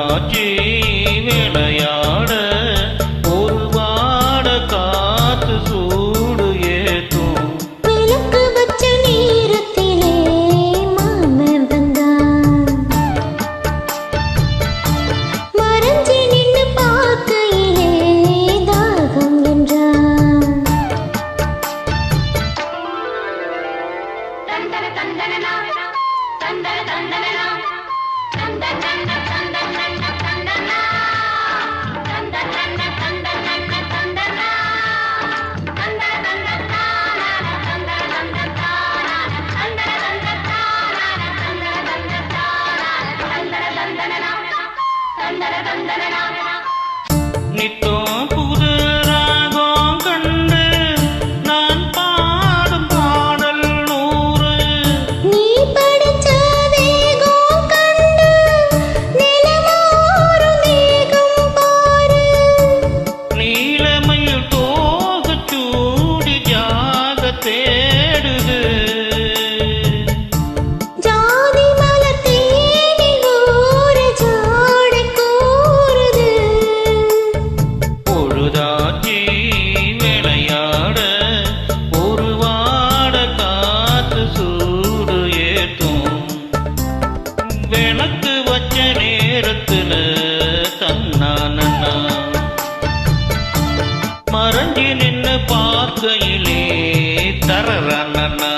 பொழுதாச்சி விளையாட ஒரு வாட காத்து சூடு ஏத்தும் விளக்கு வச்ச நேரத்திலே மாமன் வந்தான் மறைஞ்சி நின்னு பார்க்கையிலே தாகம் என்றான் தந்தன தந்தனா தந்தன தந்தனா நித்தம் புது ராகம் கண்டு நான் பாடும் பாடல் 100 நீ படிச்ச வேகம் கண்டு நிலமாறும் மேகம் பாரு நீலமயில் தோக சூடி ஜாக தேடுது ஜாதி மலர் தேடி ஊரு ஜாடை கூறுது பொழுதாச்சி விளையாட ஒரு வாட காத்து சூடு ஏத்தும் விளக்கு வச்ச நேரத்துல தன்னானா மறைஞ்சி நின்னு பார்க்கையிலே தரறானா